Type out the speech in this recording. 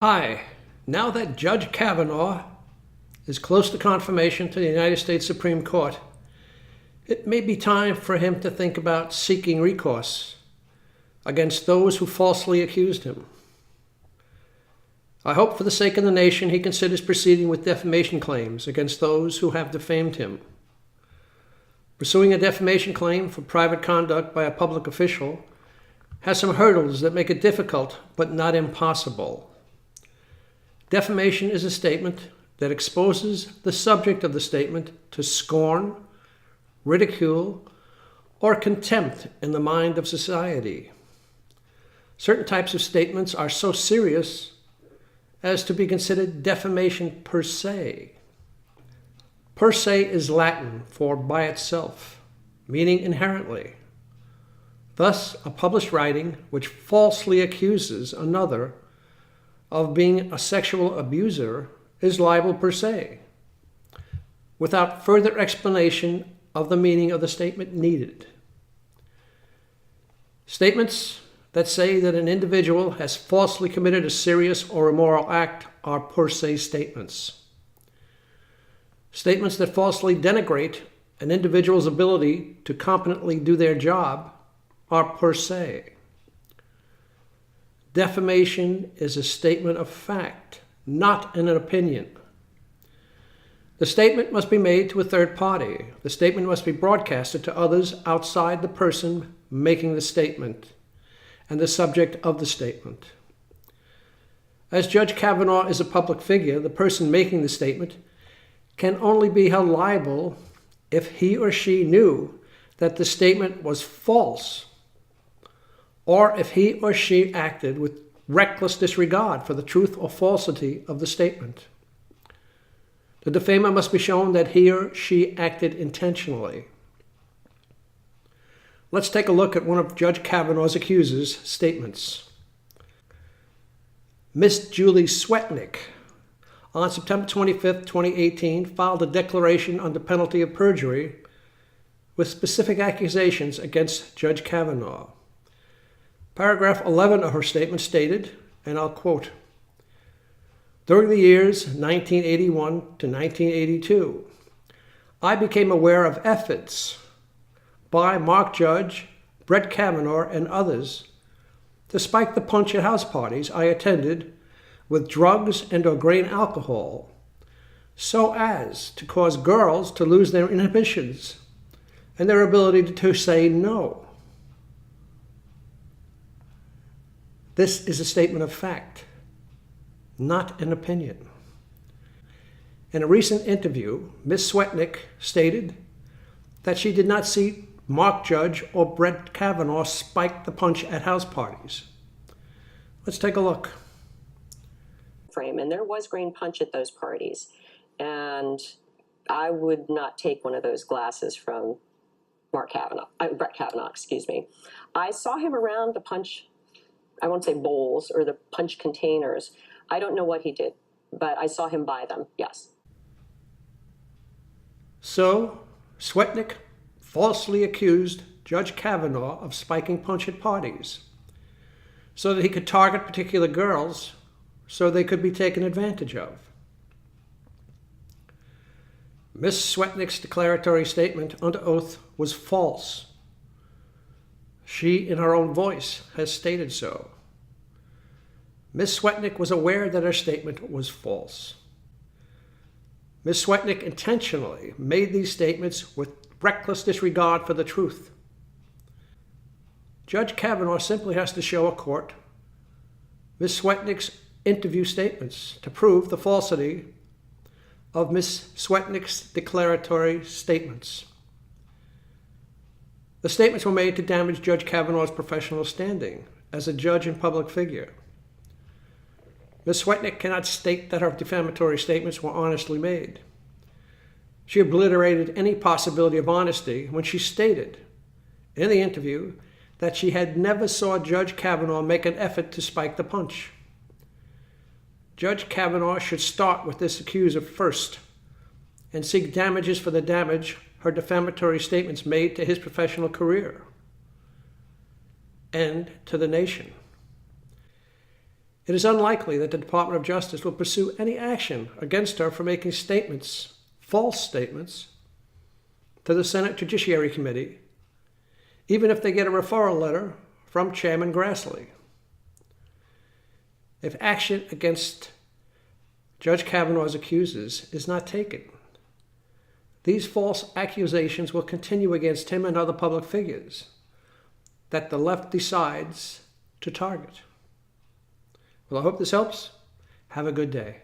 Hi. Now that Judge Kavanaugh is close to confirmation to the United States Supreme Court, it may be time for him to think about seeking recourse against those who falsely accused him. I hope for the sake of the nation he considers proceeding with defamation claims against those who have defamed him. Pursuing a defamation claim for private conduct by a public official has some hurdles that make it difficult but not impossible. Defamation is a statement that exposes the subject of the statement to scorn, ridicule, or contempt in the mind of society. Certain types of statements are so serious as to be considered defamation per se. Per se is Latin for by itself, meaning inherently. Thus, a published writing which falsely accuses another of being a sexual abuser is libel per se, without further explanation of the meaning of the statement needed. Statements that say that an individual has falsely committed a serious or immoral act are per se statements. Statements that falsely denigrate an individual's ability to competently do their job are per se. Defamation is a statement of fact, not an opinion. The statement must be made to a third party. The statement must be broadcasted to others outside the person making the statement and the subject of the statement. As Judge Kavanaugh is a public figure, the person making the statement can only be held liable if he or she knew that the statement was false, or if he or she acted with reckless disregard for the truth or falsity of the statement. The defamer must be shown that he or she acted intentionally. Let's take a look at one of Judge Kavanaugh's accusers' statements. Miss Julie Swetnick, on September 25, 2018, filed a declaration under penalty of perjury with specific accusations against Judge Kavanaugh. Paragraph 11 of her statement stated, and I'll quote, "During the years 1981 to 1982, I became aware of efforts by Mark Judge, Brett Kavanaugh, and others to spike the punch at house parties I attended with drugs and or grain alcohol, so as to cause girls to lose their inhibitions and their ability to say no." This is a statement of fact, not an opinion. In a recent interview, Ms. Swetnick stated that she did not see Mark Judge or Brett Kavanaugh spike the punch at house parties. Let's take a look. And there was grain punch at those parties, and I would not take one of those glasses from Brett Kavanaugh, excuse me. I saw him around the punch, I won't say bowls or the punch containers. I don't know what he did, but I saw him buy them, yes. So, Swetnick falsely accused Judge Kavanaugh of spiking punch at parties so that he could target particular girls so they could be taken advantage of. Ms. Swetnick's declaratory statement under oath was false. She, in her own voice, has stated so. Ms. Swetnick was aware that her statement was false. Ms. Swetnick intentionally made these statements with reckless disregard for the truth. Judge Kavanaugh simply has to show a court Ms. Swetnick's interview statements to prove the falsity of Ms. Swetnick's declaratory statements. The statements were made to damage Judge Kavanaugh's professional standing as a judge and public figure. Ms. Swetnick cannot state that her defamatory statements were honestly made. She obliterated any possibility of honesty when she stated in the interview that she had never saw Judge Kavanaugh make an effort to spike the punch. Judge Kavanaugh should start with this accuser first and seek damages for the damage her defamatory statements made to his professional career and to the nation. It is unlikely that the Department of Justice will pursue any action against her for making statements, false statements, to the Senate Judiciary Committee, even if they get a referral letter from Chairman Grassley. If action against Judge Kavanaugh's accusers is not taken, these false accusations will continue against him and other public figures that the left decides to target. Well, I hope this helps. Have a good day.